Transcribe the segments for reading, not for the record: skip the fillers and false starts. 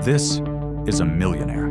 This is a millionaire.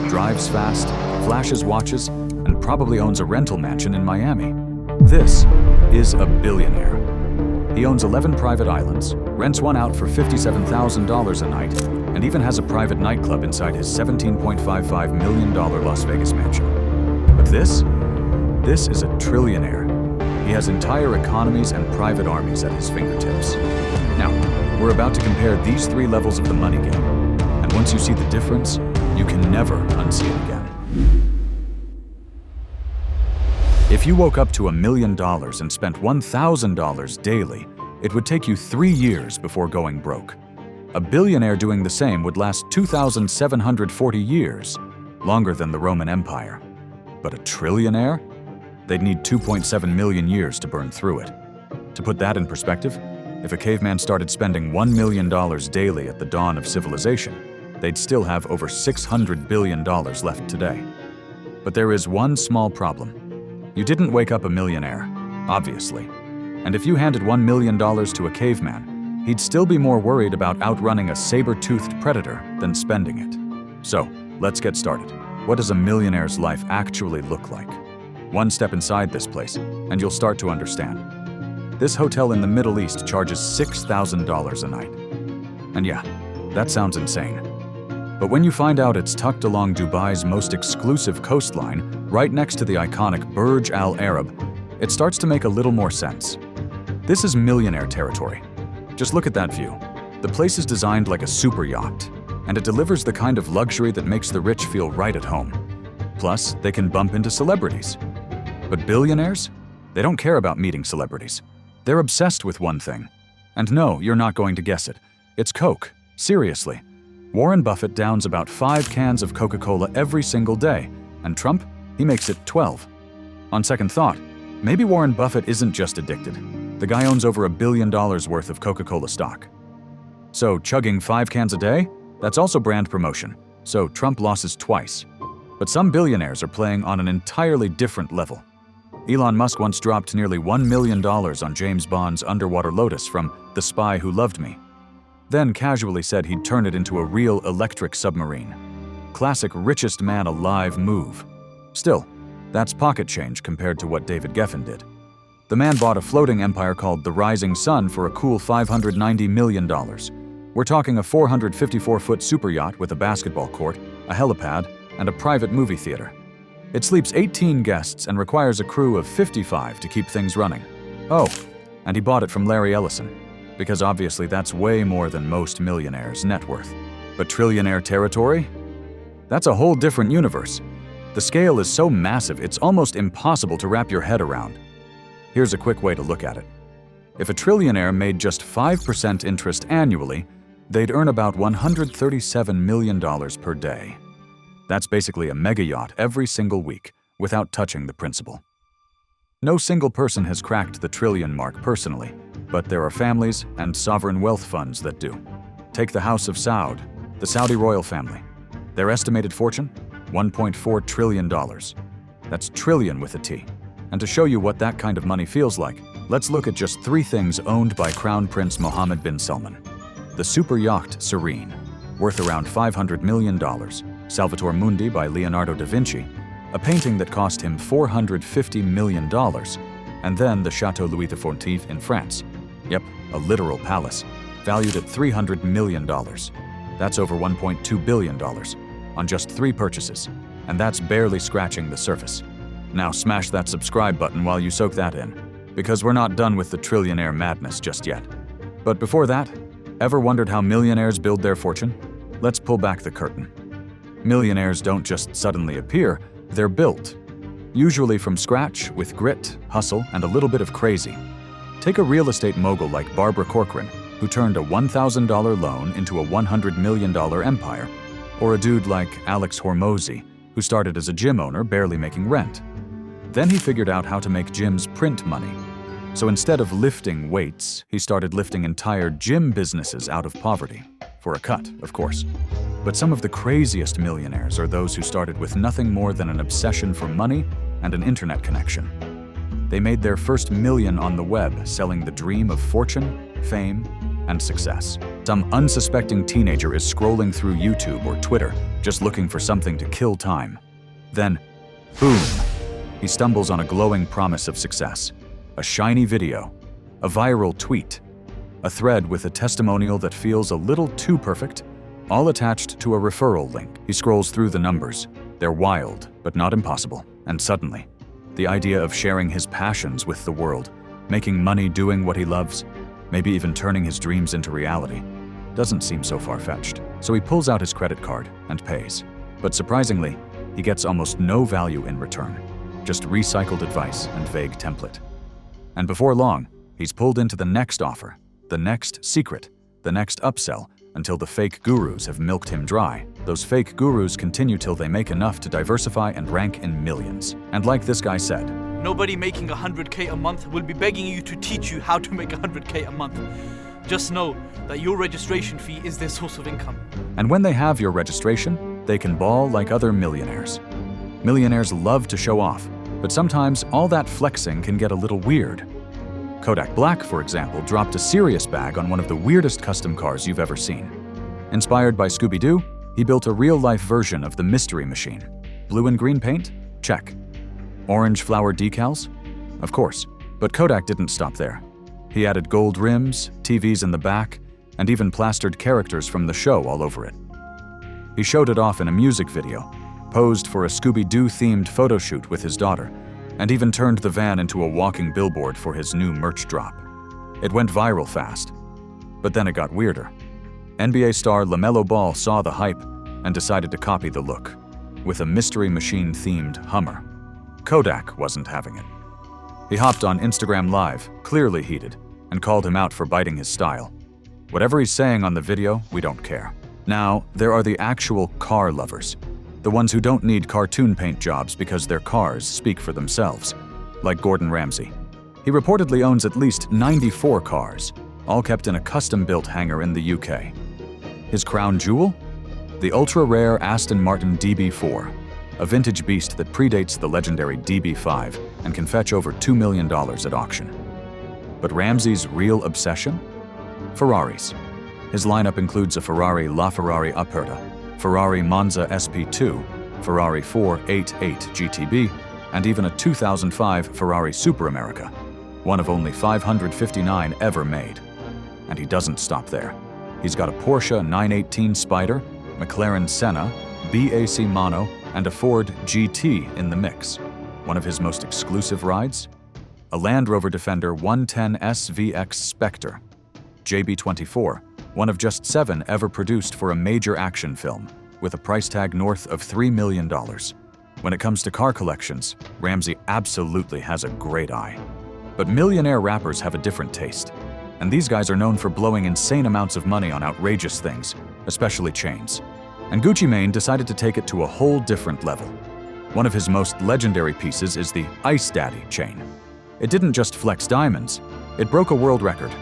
Drives fast, flashes watches, and probably owns a rental mansion in Miami. This is a billionaire. He owns 11 private islands, rents one out for $57,000 a night, and even has a private nightclub inside his $17.55 million Las Vegas mansion. But this is a trillionaire. He has entire economies and private armies at his fingertips. Now, we're about to compare these three levels of the money game, and once you see the difference, you can never unsee it again. If you woke up to $1 million and spent $1,000 daily, it would take you 3 years before going broke. A billionaire doing the same would last 2,740 years, longer than the Roman Empire. But a trillionaire? They'd need 2.7 million years to burn through it. To put that in perspective, if a caveman started spending $1 million daily at the dawn of civilization, they'd still have over $600 billion left today. But there is one small problem. You didn't wake up a millionaire, obviously. And if you handed $1 million to a caveman, he'd still be more worried about outrunning a saber-toothed predator than spending it. So, let's get started. What does a millionaire's life actually look like? One step inside this place, and you'll start to understand. This hotel in the Middle East charges $6,000 a night. And yeah, that sounds insane. But when you find out it's tucked along Dubai's most exclusive coastline, right next to the iconic Burj Al Arab, it starts to make a little more sense. This is millionaire territory. Just look at that view. The place is designed like a super yacht, and it delivers the kind of luxury that makes the rich feel right at home. Plus, they can bump into celebrities. But billionaires? They don't care about meeting celebrities. They're obsessed with one thing. And no, you're not going to guess it. It's Coke. Seriously. Warren Buffett downs about 5 cans of Coca-Cola every single day, and Trump, he makes it 12. On second thought, maybe Warren Buffett isn't just addicted. The guy owns over $1 billion worth of Coca-Cola stock. So chugging 5 cans a day? That's also brand promotion. So Trump loses twice. But some billionaires are playing on an entirely different level. Elon Musk once dropped nearly $1 million on James Bond's underwater Lotus from The Spy Who Loved Me. Then casually said he'd turn it into a real electric submarine. Classic richest man alive move. Still, that's pocket change compared to what David Geffen did. The man bought a floating empire called the Rising Sun for a cool $590 million. We're talking a 454-foot super yacht with a basketball court, a helipad, and a private movie theater. It sleeps 18 guests and requires a crew of 55 to keep things running. Oh, and he bought it from Larry Ellison, because obviously that's way more than most millionaires' net worth. But trillionaire territory? That's a whole different universe. The scale is so massive it's almost impossible to wrap your head around. Here's a quick way to look at it. If a trillionaire made just 5% interest annually, they'd earn about $137 million per day. That's basically a mega yacht every single week, without touching the principal. No single person has cracked the trillion mark personally, but there are families and sovereign wealth funds that do. Take the House of Saud, the Saudi royal family. Their estimated fortune? $1.4 trillion. That's trillion with a T. And to show you what that kind of money feels like, let's look at just 3 things owned by Crown Prince Mohammed bin Salman. The super yacht Serene, worth around $500 million. Salvator Mundi by Leonardo da Vinci, a painting that cost him $450 million, and then the Chateau Louis XIV in France. Yep, a literal palace, valued at $300 million. That's over $1.2 billion, on just 3 purchases, and that's barely scratching the surface. Now smash that subscribe button while you soak that in, because we're not done with the trillionaire madness just yet. But before that, ever wondered how millionaires build their fortune? Let's pull back the curtain. Millionaires don't just suddenly appear, they're built. Usually from scratch, with grit, hustle, and a little bit of crazy. Take a real estate mogul like Barbara Corcoran, who turned a $1,000 loan into a $100 million empire, or a dude like Alex Hormozi, who started as a gym owner barely making rent. Then he figured out how to make gyms print money. So instead of lifting weights, he started lifting entire gym businesses out of poverty. For a cut, of course. But some of the craziest millionaires are those who started with nothing more than an obsession for money and an internet connection. They made their first million on the web selling the dream of fortune, fame, and success. Some unsuspecting teenager is scrolling through YouTube or Twitter, just looking for something to kill time. Then, boom, he stumbles on a glowing promise of success. A shiny video, a viral tweet, a thread with a testimonial that feels a little too perfect, all attached to a referral link. He scrolls through the numbers. They're wild, but not impossible. And suddenly, the idea of sharing his passions with the world, making money doing what he loves, maybe even turning his dreams into reality, doesn't seem so far-fetched. So he pulls out his credit card and pays. But surprisingly, he gets almost no value in return, just recycled advice and vague template. And before long, he's pulled into the next offer, the next secret, the next upsell, until the fake gurus have milked him dry. Those fake gurus continue till they make enough to diversify and rank in millions. And like this guy said, nobody making 100K a month will be begging you to teach you how to make 100K a month. Just know that your registration fee is their source of income. And when they have your registration, they can ball like other millionaires. Millionaires love to show off, but sometimes all that flexing can get a little weird. Kodak Black, for example, dropped a serious bag on one of the weirdest custom cars you've ever seen. Inspired by Scooby-Doo, he built a real-life version of the Mystery Machine. Blue and green paint? Check. Orange flower decals? Of course. But Kodak didn't stop there. He added gold rims, TVs in the back, and even plastered characters from the show all over it. He showed it off in a music video, posed for a Scooby-Doo themed photo shoot with his daughter, and even turned the van into a walking billboard for his new merch drop. It went viral fast. But then it got weirder. NBA star LaMelo Ball saw the hype and decided to copy the look, with a Mystery Machine-themed Hummer. Kodak wasn't having it. He hopped on Instagram Live, clearly heated, and called him out for biting his style. Whatever he's saying on the video, we don't care. Now, there are the actual car lovers. The ones who don't need cartoon paint jobs because their cars speak for themselves, like Gordon Ramsay. He reportedly owns at least 94 cars, all kept in a custom-built hangar in the UK. His crown jewel? The ultra-rare Aston Martin DB4, a vintage beast that predates the legendary DB5 and can fetch over $2 million at auction. But Ramsay's real obsession? Ferraris. His lineup includes a Ferrari LaFerrari Aperta, Ferrari Monza SP2, Ferrari 488 GTB, and even a 2005 Ferrari Super America, one of only 559 ever made. And he doesn't stop there. He's got a Porsche 918 Spyder, McLaren Senna, BAC Mono, and a Ford GT in the mix. One of his most exclusive rides? A Land Rover Defender 110 SVX Spectre, JB24, one of just 7 ever produced for a major action film, with a price tag north of $3 million. When it comes to car collections, Ramsay absolutely has a great eye. But millionaire rappers have a different taste, and these guys are known for blowing insane amounts of money on outrageous things, especially chains. And Gucci Mane decided to take it to a whole different level. One of his most legendary pieces is the Ice Daddy chain. It didn't just flex diamonds, it broke a world record.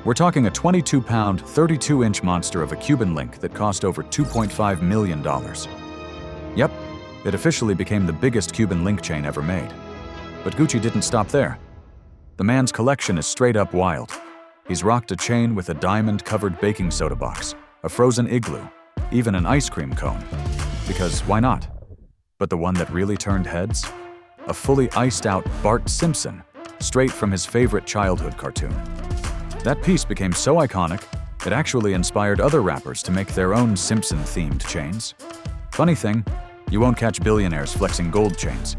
We're talking a 22-pound, 32-inch monster of a Cuban link that cost over $2.5 million. Yep, it officially became the biggest Cuban link chain ever made. But Gucci didn't stop there. The man's collection is straight up wild. He's rocked a chain with a diamond-covered baking soda box, a frozen igloo, even an ice cream cone. Because why not? But the one that really turned heads? A fully iced-out Bart Simpson, straight from his favorite childhood cartoon. That piece became so iconic, it actually inspired other rappers to make their own Simpson-themed chains. Funny thing, you won't catch billionaires flexing gold chains.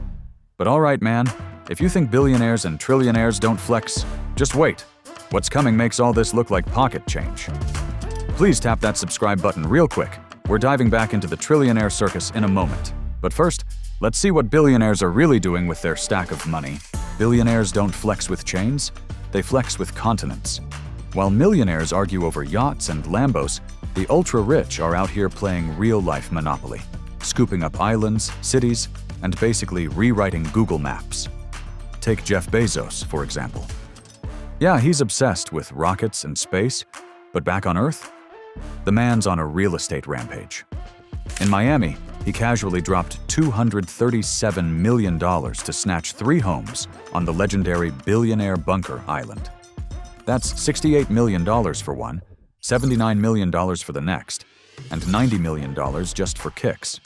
But alright man, if you think billionaires and trillionaires don't flex, just wait. What's coming makes all this look like pocket change. Please tap that subscribe button real quick. We're diving back into the trillionaire circus in a moment. But first, let's see what billionaires are really doing with their stack of money. Billionaires don't flex with chains, they flex with continents. While millionaires argue over yachts and Lambos, the ultra-rich are out here playing real-life Monopoly, scooping up islands, cities, and basically rewriting Google Maps. Take Jeff Bezos, for example. Yeah, he's obsessed with rockets and space, but back on Earth? The man's on a real estate rampage. In Miami, he casually dropped $237 million to snatch 3 homes on the legendary Billionaire Bunker Island. That's $68 million for one, $79 million for the next, and $90 million just for kicks.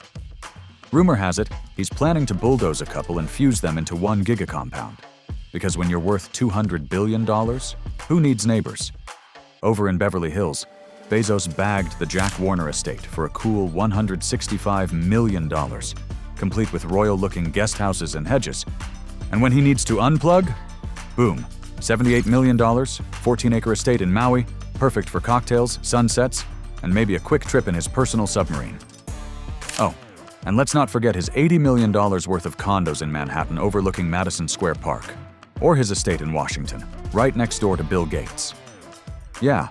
Rumor has it, he's planning to bulldoze a couple and fuse them into one gigacompound. Because when you're worth $200 billion, who needs neighbors? Over in Beverly Hills, Bezos bagged the Jack Warner estate for a cool $165 million, complete with royal-looking guest houses and hedges. And when he needs to unplug, boom, $78 million, 14-acre estate in Maui, perfect for cocktails, sunsets, and maybe a quick trip in his personal submarine. Oh, and let's not forget his $80 million worth of condos in Manhattan overlooking Madison Square Park, or his estate in Washington, right next door to Bill Gates. Yeah,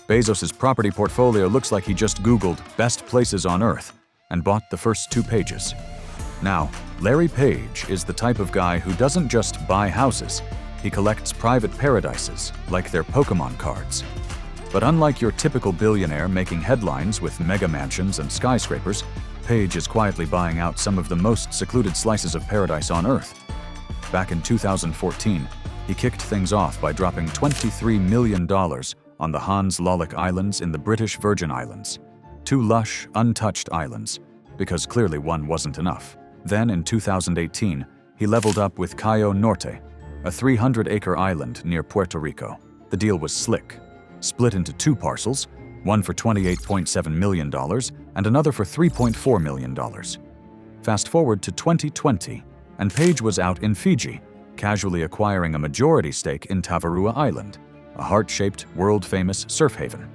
Bezos' property portfolio looks like he just Googled best places on Earth and bought the first 2 pages. Now, Larry Page is the type of guy who doesn't just buy houses, he collects private paradises like their Pokemon cards. But unlike your typical billionaire making headlines with mega mansions and skyscrapers, Page is quietly buying out some of the most secluded slices of paradise on Earth. Back in 2014, he kicked things off by dropping $23 million on the Hans Lollik Islands in the British Virgin Islands. 2 lush, untouched islands, because clearly one wasn't enough. Then in 2018, he leveled up with Cayo Norte, a 300-acre island near Puerto Rico. The deal was slick. Split into 2 parcels, one for $28.7 million and another for $3.4 million. Fast forward to 2020, and Page was out in Fiji, casually acquiring a majority stake in Tavarua Island, a heart-shaped, world-famous surf haven.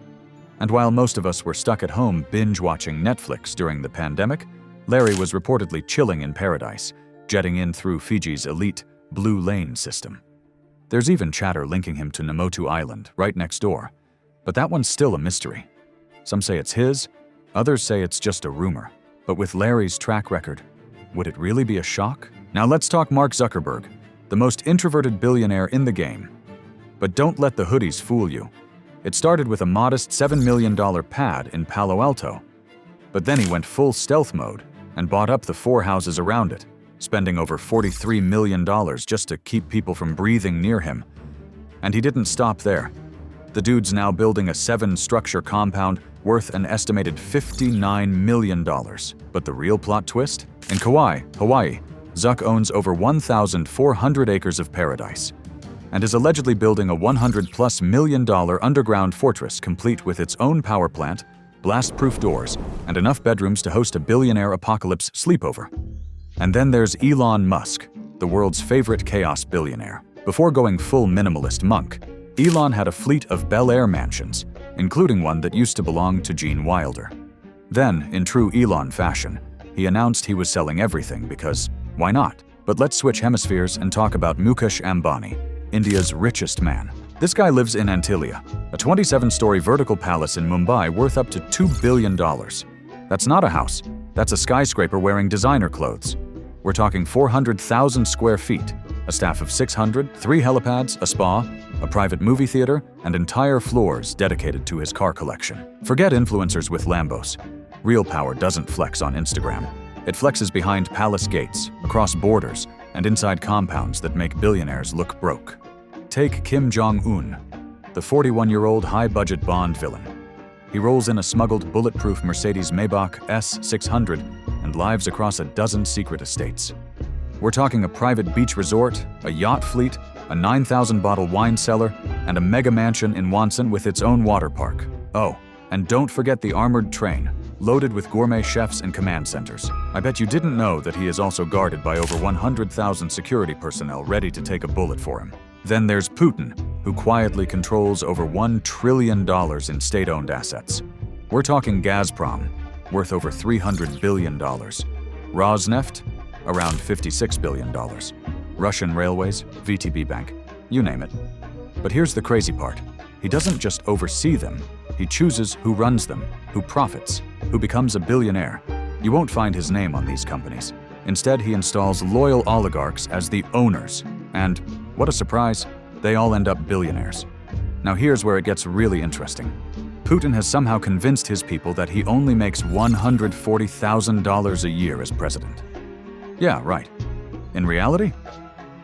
And while most of us were stuck at home binge-watching Netflix during the pandemic, Larry was reportedly chilling in paradise, jetting in through Fiji's elite Blue Lane system. There's even chatter linking him to Namotu Island, right next door. But that one's still a mystery. Some say it's his, others say it's just a rumor. But with Larry's track record, would it really be a shock? Now let's talk Mark Zuckerberg, the most introverted billionaire in the game. But don't let the hoodies fool you. It started with a modest $7 million pad in Palo Alto. But then he went full stealth mode and bought up the 4 houses around it, spending over $43 million just to keep people from breathing near him. And he didn't stop there. The dude's now building a 7-structure compound worth an estimated $59 million. But the real plot twist? In Kauai, Hawaii, Zuck owns over 1,400 acres of paradise and is allegedly building a $100+ million underground fortress complete with its own power plant, blast-proof doors, and enough bedrooms to host a billionaire apocalypse sleepover. And then there's Elon Musk, the world's favorite chaos billionaire. Before going full minimalist monk, Elon had a fleet of Bel Air mansions, including one that used to belong to Gene Wilder. Then, in true Elon fashion, he announced he was selling everything because, why not? But let's switch hemispheres and talk about Mukesh Ambani, India's richest man. This guy lives in Antilia, a 27-story vertical palace in Mumbai worth up to $2 billion. That's not a house, that's a skyscraper wearing designer clothes. We're talking 400,000 square feet, a staff of 600, 3 helipads, a spa, a private movie theater, and entire floors dedicated to his car collection. Forget influencers with Lambos. Real power doesn't flex on Instagram. It flexes behind palace gates, across borders, and inside compounds that make billionaires look broke. Take Kim Jong-un, the 41-year-old high-budget Bond villain. He rolls in a smuggled bulletproof Mercedes Maybach S600 and lives across a dozen secret estates. We're talking a private beach resort, a yacht fleet, a 9,000-bottle wine cellar, and a mega mansion in Wonsan with its own water park. Oh, and don't forget the armored train, loaded with gourmet chefs and command centers. I bet you didn't know that he is also guarded by over 100,000 security personnel ready to take a bullet for him. Then there's Putin, who quietly controls over $1 trillion in state-owned assets. We're talking Gazprom, worth over $300 billion. Rosneft, around $56 billion. Russian Railways, VTB Bank, you name it. But here's the crazy part. He doesn't just oversee them, he chooses who runs them, who profits, who becomes a billionaire. You won't find his name on these companies. Instead, he installs loyal oligarchs as the owners. And, what a surprise, they all end up billionaires. Now here's where it gets really interesting. Putin has somehow convinced his people that he only makes $140,000 a year as president. Yeah, right. In reality?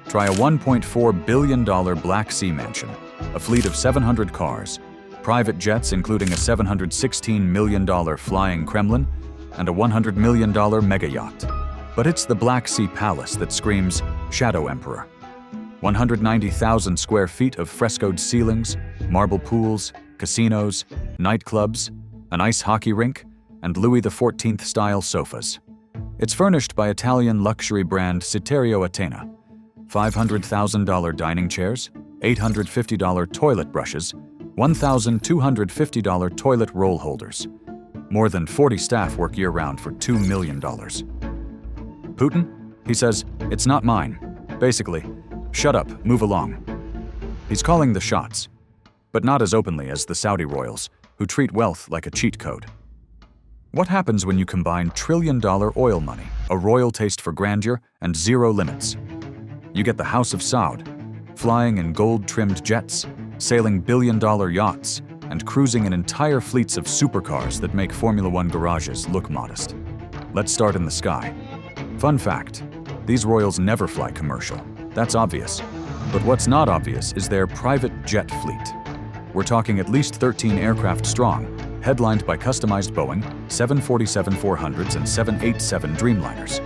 Try a $1.4 billion Black Sea mansion, a fleet of 700 cars, private jets including a $716 million flying Kremlin and a $100 million mega yacht. But it's the Black Sea Palace that screams Shadow Emperor. 190,000 square feet of frescoed ceilings, marble pools, casinos, nightclubs, an ice hockey rink, and Louis XIV-style sofas. It's furnished by Italian luxury brand Citerio Atena. $500,000 dining chairs, $850 toilet brushes, $1,250 toilet roll holders. More than 40 staff work year-round for $2 million. Putin? He says, "It's not mine." Basically, shut up, move along. He's calling the shots, but not as openly as the Saudi royals, who treat wealth like a cheat code. What happens when you combine trillion-dollar oil money, a royal taste for grandeur, and zero limits? You get the House of Saud, flying in gold-trimmed jets, sailing billion-dollar yachts, and cruising in entire fleets of supercars that make Formula One garages look modest. Let's start in the sky. Fun fact, these royals never fly commercial. That's obvious. But what's not obvious is their private jet fleet. We're talking at least 13 aircraft strong, headlined by customized Boeing 747-400s and 787 Dreamliners.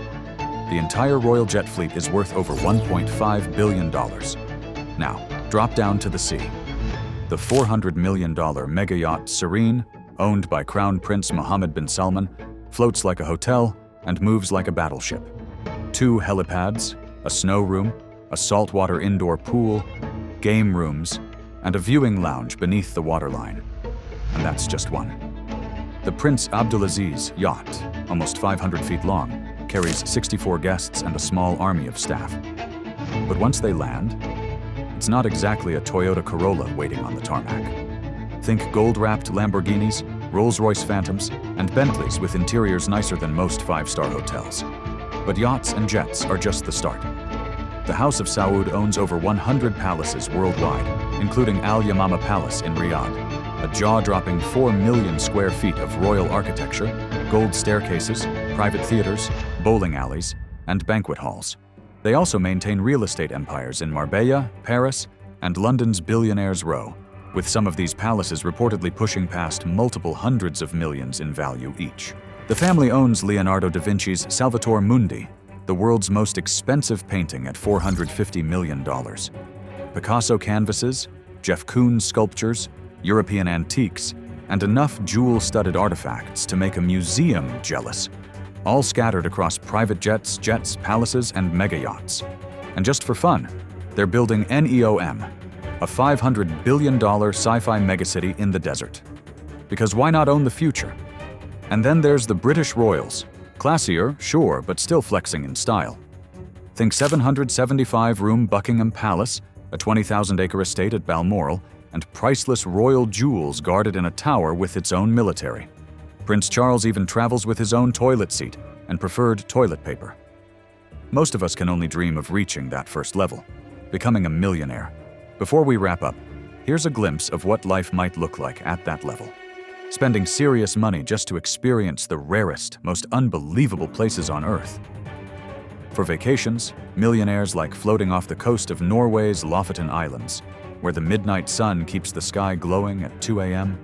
The entire royal jet fleet is worth over $1.5 billion. Now, drop down to the sea. The $400 million mega yacht Serene, owned by Crown Prince Mohammed bin Salman, floats like a hotel and moves like a battleship. 2 helipads, a snow room, a saltwater indoor pool, game rooms, and a viewing lounge beneath the waterline. And that's just one. The Prince Abdulaziz yacht, almost 500 feet long, carries 64 guests and a small army of staff. But once they land, it's not exactly a Toyota Corolla waiting on the tarmac. Think gold-wrapped Lamborghinis, Rolls-Royce Phantoms, and Bentleys with interiors nicer than most 5-star hotels. But yachts and jets are just the start. The House of Saud owns over 100 palaces worldwide, including Al Yamama Palace in Riyadh, a jaw-dropping 4 million square feet of royal architecture, gold staircases, private theaters, bowling alleys, and banquet halls. They also maintain real estate empires in Marbella, Paris, and London's Billionaires Row, with some of these palaces reportedly pushing past multiple hundreds of millions in value each. The family owns Leonardo da Vinci's Salvator Mundi, the world's most expensive painting at $450 million. Picasso canvases, Jeff Koons sculptures, European antiques, and enough jewel-studded artifacts to make a museum jealous, all scattered across private jets, palaces, and mega yachts. And just for fun, they're building NEOM, a $500 billion sci-fi megacity in the desert. Because why not own the future? And then there's the British royals. Classier, sure, but still flexing in style. Think 775-room Buckingham Palace, a 20,000-acre estate at Balmoral, and priceless royal jewels guarded in a tower with its own military. Prince Charles even travels with his own toilet seat and preferred toilet paper. Most of us can only dream of reaching that first level, becoming a millionaire. Before we wrap up, here's a glimpse of what life might look like at that level. Spending serious money just to experience the rarest, most unbelievable places on Earth. For vacations, millionaires like floating off the coast of Norway's Lofoten Islands, where the midnight sun keeps the sky glowing at 2 a.m.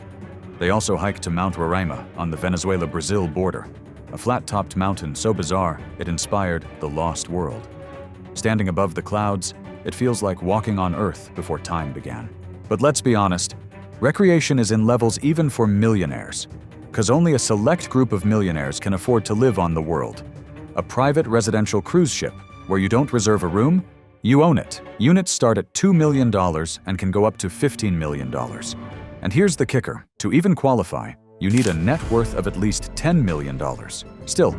They also hike to Mount Roraima on the Venezuela-Brazil border, a flat-topped mountain so bizarre it inspired The Lost World. Standing above the clouds, it feels like walking on Earth before time began. But let's be honest, recreation is in levels even for millionaires, because only a select group of millionaires can afford to live on the world. A private residential cruise ship, where you don't reserve a room, you own it. Units start at $2 million and can go up to $15 million. And here's the kicker, to even qualify, you need a net worth of at least $10 million. Still,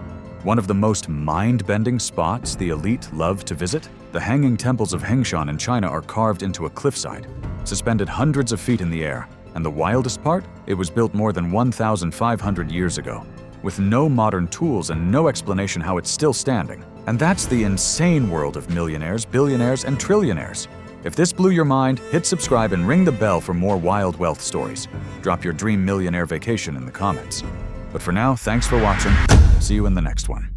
one of the most mind-bending spots the elite love to visit? The hanging temples of Hengshan in China are carved into a cliffside, suspended hundreds of feet in the air. And the wildest part? It was built more than 1,500 years ago, with no modern tools and no explanation how it's still standing. And that's the insane world of millionaires, billionaires, and trillionaires. If this blew your mind, hit subscribe and ring the bell for more wild wealth stories. Drop your dream millionaire vacation in the comments. But for now, thanks for watching. See you in the next one.